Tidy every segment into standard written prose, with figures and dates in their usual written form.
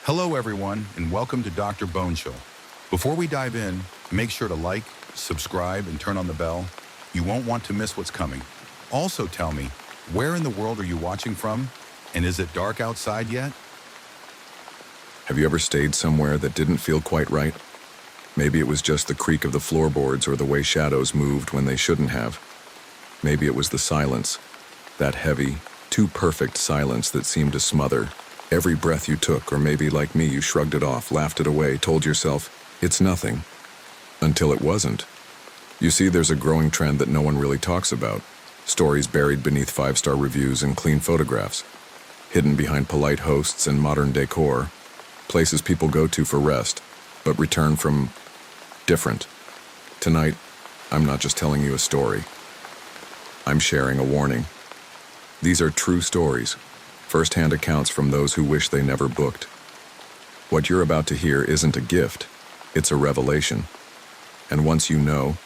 Hello, everyone, and welcome to Dr. Bonechill. Before we dive in, make sure to like, subscribe, and turn on the bell. You won't want to miss what's coming. Also tell me, where in the world are you watching from? And is it dark outside yet? Have you ever stayed somewhere that didn't feel quite right? Maybe it was just the creak of the floorboards or the way shadows moved when they shouldn't have. Maybe it was the silence, that heavy, too perfect silence that seemed to smother every breath you took, or maybe like me, you shrugged it off, laughed it away, told yourself, it's nothing, until it wasn't. You see, there's a growing trend that no one really talks about. Stories buried beneath 5-star reviews and clean photographs, hidden behind polite hosts and modern decor, places people go to for rest, but return from different. Tonight, I'm not just telling you a story. I'm sharing a warning. These are true stories, first-hand accounts from those who wish they never booked. What you're about to hear isn't a gift, it's a revelation. And once you know,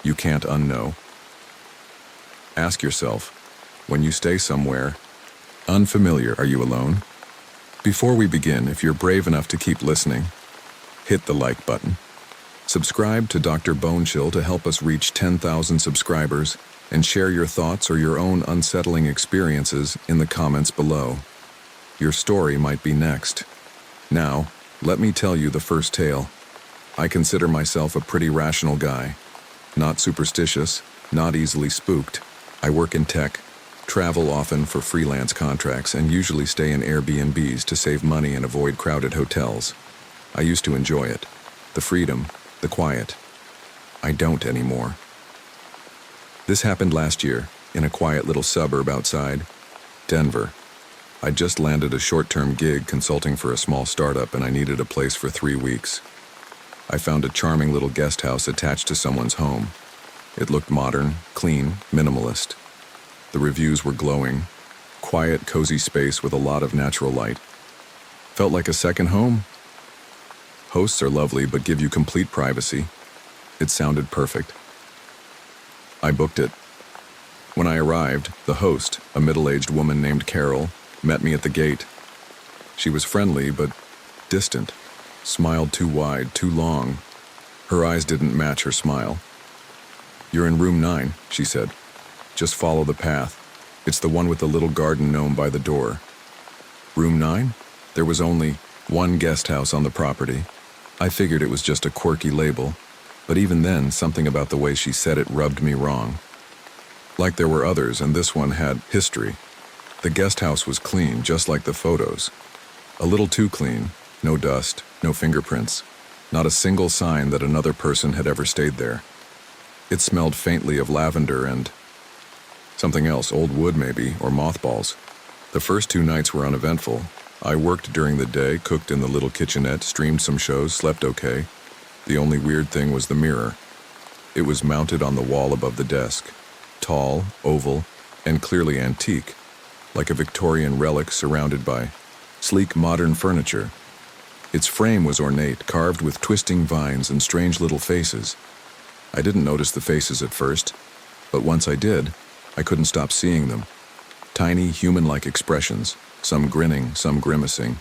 you can't unknow. Ask yourself, when you stay somewhere unfamiliar, are you alone? Before we begin, if you're brave enough to keep listening, hit the like button. Subscribe to Dr. Bonechill to help us reach 10,000 subscribers, and share your thoughts or your own unsettling experiences in the comments below. Your story might be next. Now, let me tell you the first tale. I consider myself a pretty rational guy. Not superstitious, not easily spooked. I work in tech, travel often for freelance contracts, and usually stay in Airbnbs to save money and avoid crowded hotels. I used to enjoy it. The freedom, the quiet. I don't anymore. This happened last year, in a quiet little suburb outside Denver. I'd just landed a short-term gig consulting for a small startup, and I needed a place for 3 weeks. I found a charming little guest house attached to someone's home. It looked modern, clean, minimalist. The reviews were glowing. Quiet, cozy space with a lot of natural light. Felt like a second home. Hosts are lovely but give you complete privacy. It sounded perfect. I booked it. When I arrived, the host, a middle-aged woman named Carol, met me at the gate. She was friendly but distant, smiled too wide, too long. Her eyes didn't match her smile. "You're in room 9, she said. "Just follow the path. It's the one with the little garden gnome by the door." Room 9? There was only one guest house on the property. I figured it was just a quirky label. But even then, something about the way she said it rubbed me wrong. Like there were others, and this one had history. The guest house was clean, just like the photos. A little too clean. No dust, no fingerprints. Not a single sign that another person had ever stayed there. It smelled faintly of lavender and something else, old wood maybe, or mothballs. The first 2 nights were uneventful. I worked during the day, cooked in the little kitchenette, streamed some shows, slept okay. The only weird thing was the mirror. It was mounted on the wall above the desk. Tall, oval, and clearly antique, like a Victorian relic surrounded by sleek modern furniture. Its frame was ornate, carved with twisting vines and strange little faces. I didn't notice the faces at first, but once I did, I couldn't stop seeing them. Tiny, human-like expressions, some grinning, some grimacing,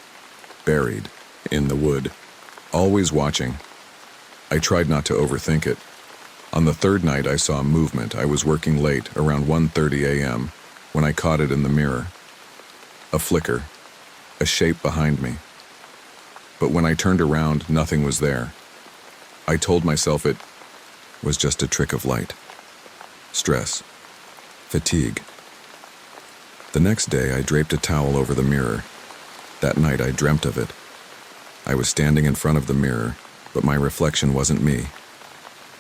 buried in the wood, always watching. I tried not to overthink it. On the 3rd night, I saw movement. I was working late, around 1:30 a.m., when I caught it in the mirror. A flicker, a shape behind me. But when I turned around, nothing was there. I told myself it was just a trick of light. Stress. Fatigue. The next day, I draped a towel over the mirror. That night, I dreamt of it. I was standing in front of the mirror, but my reflection wasn't me.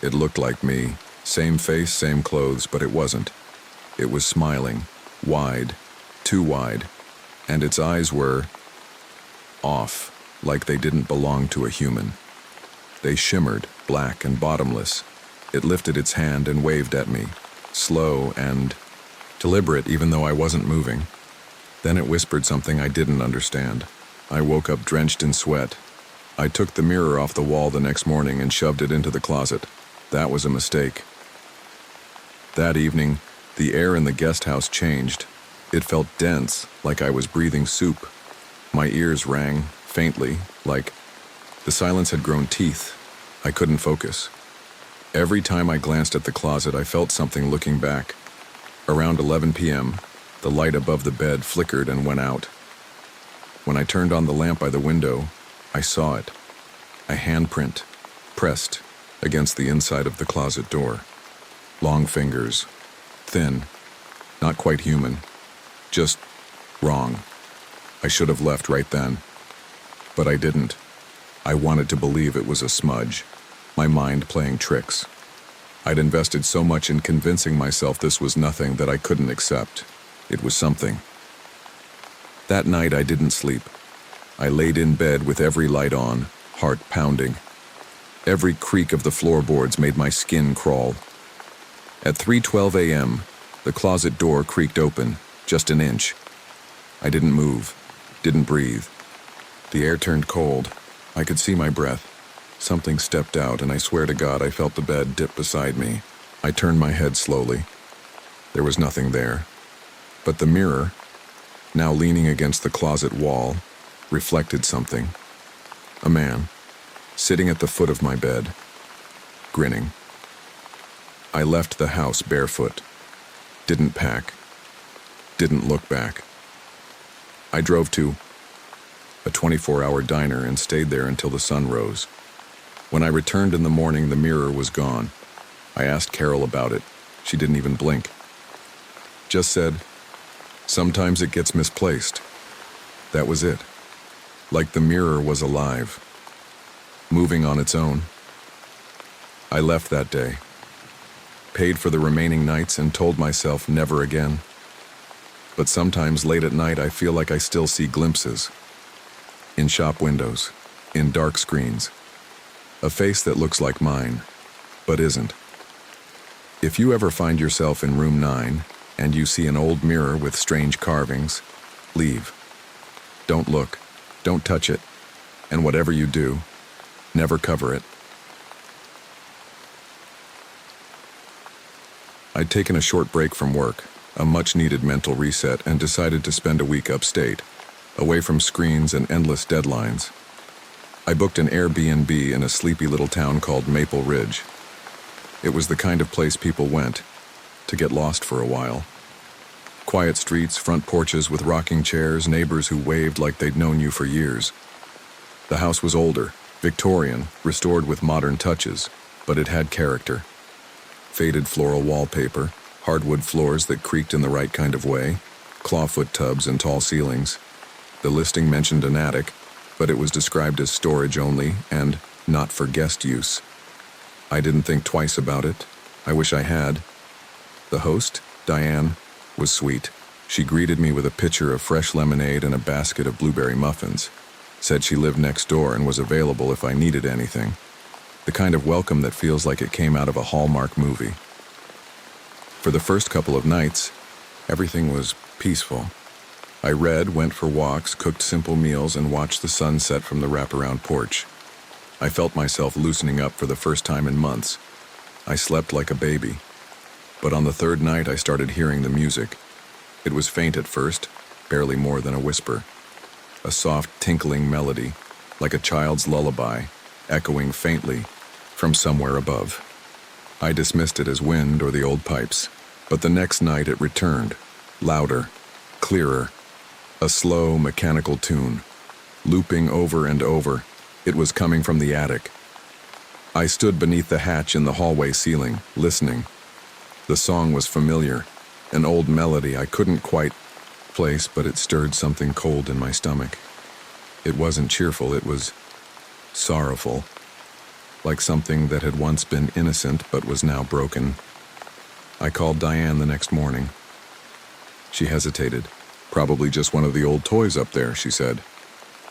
It looked like me, same face, same clothes, but it wasn't. It was smiling, wide, too wide, and its eyes were off, like they didn't belong to a human. They shimmered, black and bottomless. It lifted its hand and waved at me, slow and deliberate, even though I wasn't moving. Then it whispered something I didn't understand. I woke up drenched in sweat. I took the mirror off the wall the next morning and shoved it into the closet. That was a mistake. That evening, the air in the guest house changed. It felt dense, like I was breathing soup. My ears rang, faintly, like the silence had grown teeth. I couldn't focus. Every time I glanced at the closet, I felt something looking back. Around 11 p.m., the light above the bed flickered and went out. When I turned on the lamp by the window, I saw it. A handprint, pressed against the inside of the closet door. Long fingers, thin, not quite human, just wrong. I should have left right then, but I didn't. I wanted to believe it was a smudge, my mind playing tricks. I'd invested so much in convincing myself this was nothing that I couldn't accept. It was something. That night I didn't sleep. I laid in bed with every light on, heart pounding. Every creak of the floorboards made my skin crawl. At 3:12 a.m., the closet door creaked open, just an inch. I didn't move, didn't breathe. The air turned cold. I could see my breath. Something stepped out, and I swear to God I felt the bed dip beside me. I turned my head slowly. There was nothing there. But the mirror, now leaning against the closet wall, reflected something. A man, sitting at the foot of my bed, grinning. I left the house barefoot. Didn't pack. Didn't look back. I drove to a 24-hour diner and stayed there until the sun rose. When I returned in the morning, the mirror was gone. I asked Carol about it. She didn't even blink. Just said, "Sometimes it gets misplaced." That was it. Like the mirror was alive, moving on its own. I left that day, paid for the remaining nights, and told myself never again. But sometimes late at night I feel like I still see glimpses. In shop windows, in dark screens. A face that looks like mine, but isn't. If you ever find yourself in room 9 and you see an old mirror with strange carvings, leave. Don't look, don't touch it, and whatever you do, never cover it. I'd taken a short break from work, a much-needed mental reset, and decided to spend a week upstate, away from screens and endless deadlines. I booked an Airbnb in a sleepy little town called Maple Ridge. It was the kind of place people went to get lost for a while. Quiet streets, front porches with rocking chairs, neighbors who waved like they'd known you for years. The house was older, Victorian, restored with modern touches, but it had character. Faded floral wallpaper, hardwood floors that creaked in the right kind of way, clawfoot tubs and tall ceilings. The listing mentioned an attic, but it was described as storage only and not for guest use. I didn't think twice about it. I wish I had. The host, Diane, was sweet. She greeted me with a pitcher of fresh lemonade and a basket of blueberry muffins. Said she lived next door and was available if I needed anything. The kind of welcome that feels like it came out of a Hallmark movie. For the first couple of nights, everything was peaceful. I read, went for walks, cooked simple meals, and watched the sun set from the wraparound porch. I felt myself loosening up for the first time in months. I slept like a baby. But on the third night, I started hearing the music. It was faint at first, barely more than a whisper. A soft, tinkling melody, like a child's lullaby, echoing faintly from somewhere above. I dismissed it as wind or the old pipes, but the next night it returned, louder, clearer. A slow, mechanical tune, looping over and over. It was coming from the attic. I stood beneath the hatch in the hallway ceiling, listening. The song was familiar, an old melody I couldn't quite place, but it stirred something cold in my stomach. It wasn't cheerful, it was sorrowful, like something that had once been innocent but was now broken. I called Diane the next morning. She hesitated. "Probably just one of the old toys up there," she said.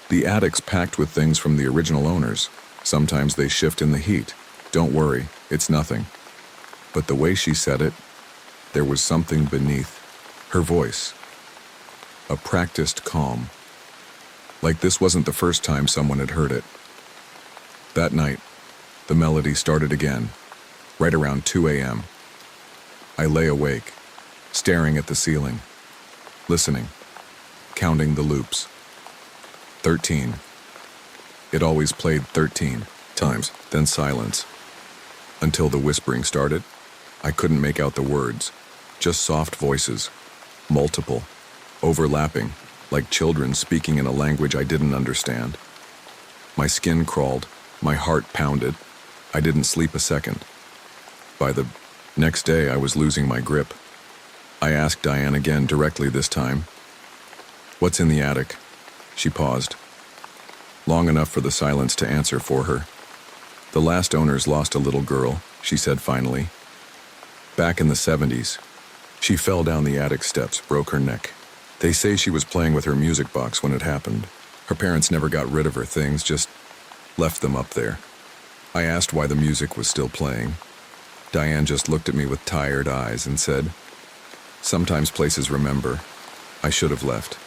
"The attic's packed with things from the original owners. Sometimes they shift in the heat. Don't worry, it's nothing." But the way she said it, there was something beneath. Her voice. A practiced calm. Like this wasn't the first time someone had heard it. That night, the melody started again, right around 2 a.m. I lay awake, staring at the ceiling, listening, counting the loops. 13, It always played 13 times, then silence. Until the whispering started, I couldn't make out the words, just soft voices, multiple, overlapping, like children speaking in a language I didn't understand. My skin crawled, my heart pounded. I didn't sleep a second. By the next day, I was losing my grip. I asked Diane again directly this time. "What's in the attic?" She paused, long enough for the silence to answer for her. "The last owners lost a little girl," she said finally. "Back in the 70s. She fell down the attic steps, broke her neck. They say she was playing with her music box when it happened. Her parents never got rid of her things, just left them up there." I asked why the music was still playing. Diane just looked at me with tired eyes and said, "Sometimes places remember. I should have left.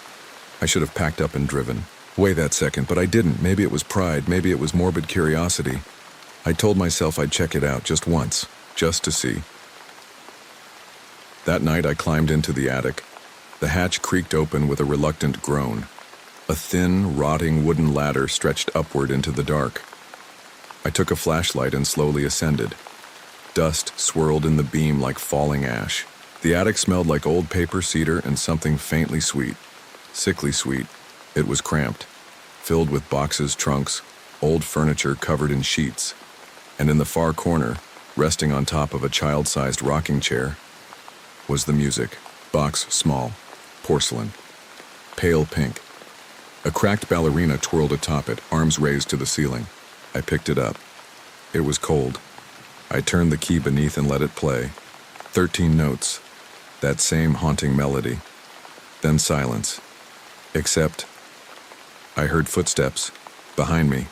I should have packed up and driven. Wait that second, but I didn't. Maybe it was pride, maybe it was morbid curiosity. I told myself I'd check it out just once, just to see." That night I climbed into the attic. The hatch creaked open with a reluctant groan. A thin, rotting wooden ladder stretched upward into the dark. I took a flashlight and slowly ascended. Dust swirled in the beam like falling ash. The attic smelled like old paper, cedar, and something faintly sweet. Sickly sweet. It was cramped, filled with boxes, trunks, old furniture covered in sheets. And in the far corner, resting on top of a child-sized rocking chair, was the music. Box small, porcelain, pale pink. A cracked ballerina twirled atop it, arms raised to the ceiling. I picked it up. It was cold. I turned the key beneath and let it play. 13 notes. That same haunting melody. Then silence. Except I heard footsteps behind me.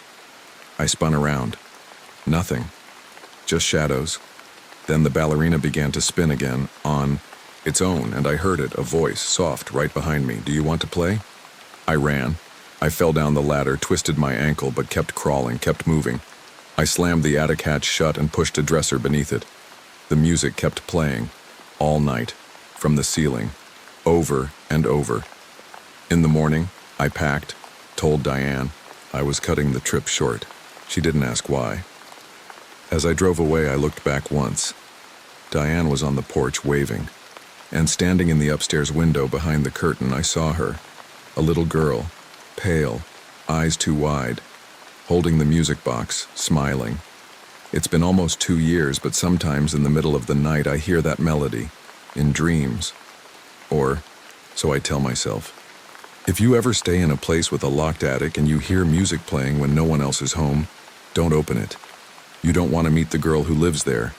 I spun around. Nothing. Just shadows. Then the ballerina began to spin again, on its own, and I heard it, a voice, soft, right behind me. "Do you want to play?" I ran. I fell down the ladder, twisted my ankle, but kept crawling, kept moving. I slammed the attic hatch shut and pushed a dresser beneath it. The music kept playing, all night, from the ceiling, over and over. In the morning, I packed, told Diane I was cutting the trip short. She didn't ask why. As I drove away, I looked back once. Diane was on the porch waving, and standing in the upstairs window behind the curtain, I saw her, a little girl, pale, eyes too wide, holding the music box, smiling. It's been almost 2 years, but sometimes in the middle of the night I hear that melody, in dreams. Or, so I tell myself. If you ever stay in a place with a locked attic and you hear music playing when no one else is home, don't open it. You don't want to meet the girl who lives there.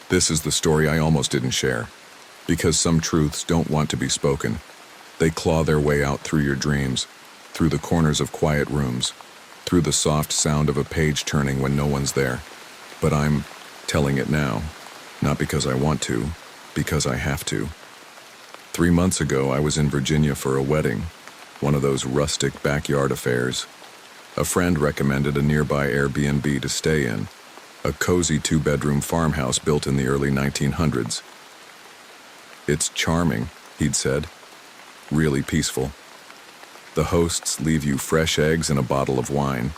This is the story I almost didn't share, because some truths don't want to be spoken. They claw their way out through your dreams, through the corners of quiet rooms, through the soft sound of a page turning when no one's there. But I'm telling it now, not because I want to, because I have to. 3 months ago, I was in Virginia for a wedding, one of those rustic backyard affairs. A friend recommended a nearby Airbnb to stay in, a cozy 2-bedroom farmhouse built in the early 1900s. "It's charming," he'd said. "Really peaceful. The hosts leave you fresh eggs and a bottle of wine."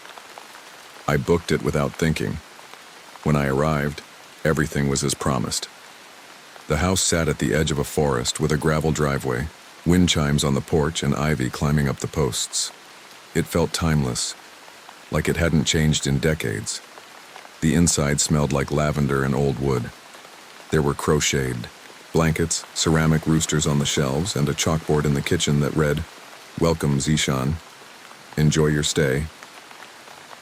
I booked it without thinking. When I arrived, everything was as promised. The house sat at the edge of a forest with a gravel driveway, wind chimes on the porch, and ivy climbing up the posts. It felt timeless, like it hadn't changed in decades. The inside smelled like lavender and old wood. There were crocheted blankets, ceramic roosters on the shelves, and a chalkboard in the kitchen that read, "Welcome, Zishan. Enjoy your stay."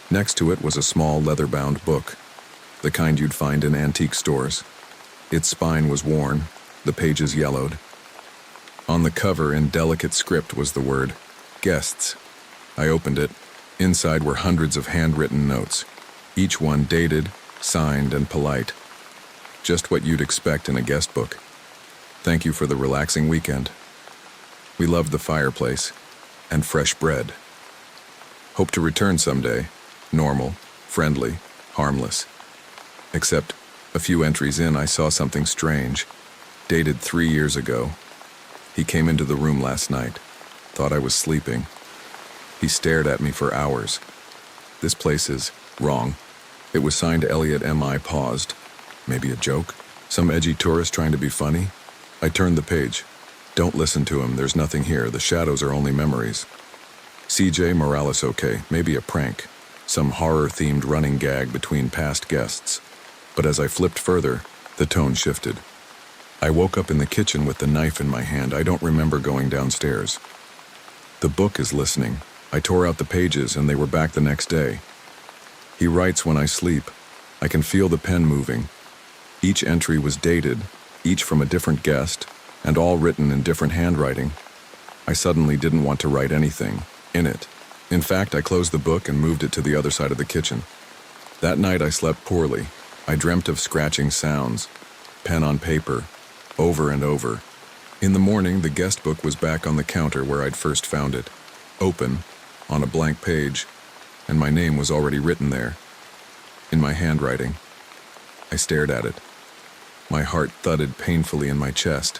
Next to it was a small leather-bound book, the kind you'd find in antique stores. Its spine was worn, the pages yellowed. On the cover, in delicate script, was the word, "Guests." I opened it. Inside were hundreds of handwritten notes, each one dated, signed, and polite. Just what you'd expect in a guest book. Thank you for the relaxing weekend. We loved the fireplace and fresh bread. Hope to return someday. Normal, friendly, harmless. Except, a few entries in, I saw something strange, dated 3 years ago. He came into the room last night. thought I was sleeping. He stared at me for hours. This place is wrong. It was signed Elliot M.I. Paused. Maybe a joke? Some edgy tourist trying to be funny? I turned the page. Don't listen to him, there's nothing here, the shadows are only memories. CJ Morales okay, maybe a prank. Some horror-themed running gag between past guests. But as I flipped further, the tone shifted. I woke up in the kitchen with the knife in my hand. I don't remember going downstairs. The book is listening. I tore out the pages and they were back the next day. He writes when I sleep. I can feel the pen moving. Each entry was dated, each from a different guest, and all written in different handwriting. I suddenly didn't want to write anything in it. In fact, I closed the book and moved it to the other side of the kitchen. That night I slept poorly. I dreamt of scratching sounds, pen on paper, over and over. In the morning, the guest book was back on the counter where I'd first found it, open, on a blank page, and my name was already written there, in my handwriting. I stared at it. My heart thudded painfully in my chest.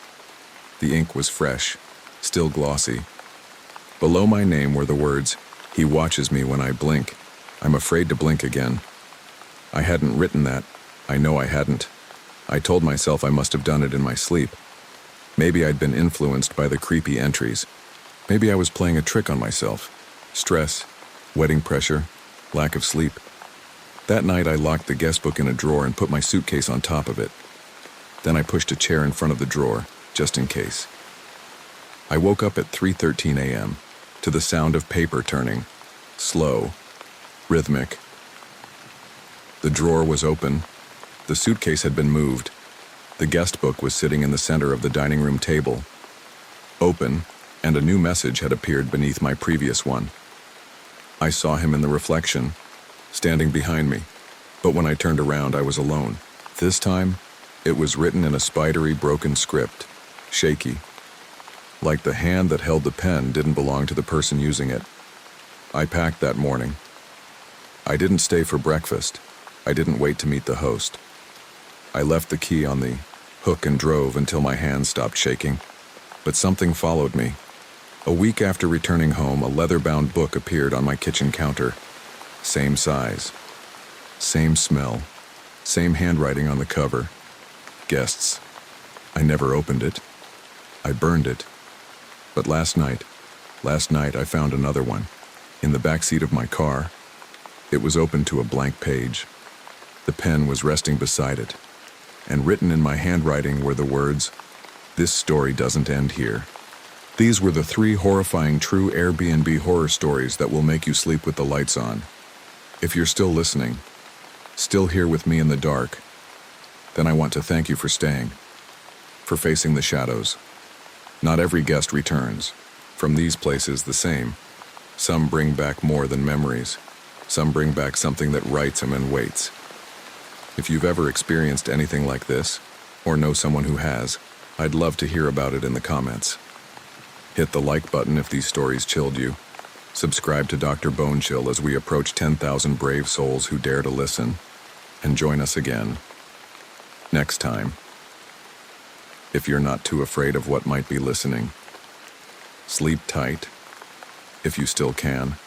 The ink was fresh, still glossy. Below my name were the words, "He watches me when I blink. I'm afraid to blink again." I hadn't written that. I know I hadn't. I told myself I must have done it in my sleep. Maybe I'd been influenced by the creepy entries. Maybe I was playing a trick on myself. Stress, wedding pressure, lack of sleep. That night I locked the guest book in a drawer and put my suitcase on top of it. Then I pushed a chair in front of the drawer, just in case. I woke up at 3:13 a.m. to the sound of paper turning. Slow, rhythmic. The drawer was open. The suitcase had been moved. The guest book was sitting in the center of the dining room table. Open, and a new message had appeared beneath my previous one. I saw him in the reflection, standing behind me. But when I turned around, I was alone. This time, it was written in a spidery, broken script, shaky. Like the hand that held the pen didn't belong to the person using it. I packed that morning. I didn't stay for breakfast. I didn't wait to meet the host. I left the key on the hook and drove until my hands stopped shaking. But something followed me. A week after returning home, a leather-bound book appeared on my kitchen counter. Same size. Same smell. Same handwriting on the cover. Guests. I never opened it. I burned it. But last night I found another one. In the backseat of my car. It was open to a blank page. The pen was resting beside it. And written in my handwriting were the words, "This story doesn't end here." These were the 3 horrifying true Airbnb horror stories that will make you sleep with the lights on. If you're still listening, still here with me in the dark, then I want to thank you for staying, for facing the shadows. Not every guest returns. From these places, the same. Some bring back more than memories. Some bring back something that writes them and waits. If you've ever experienced anything like this, or know someone who has, I'd love to hear about it in the comments. Hit the like button if these stories chilled you. Subscribe to Dr. Bonechill as we approach 10,000 brave souls who dare to listen. And join us again next time. If you're not too afraid of what might be listening. Sleep tight, if you still can.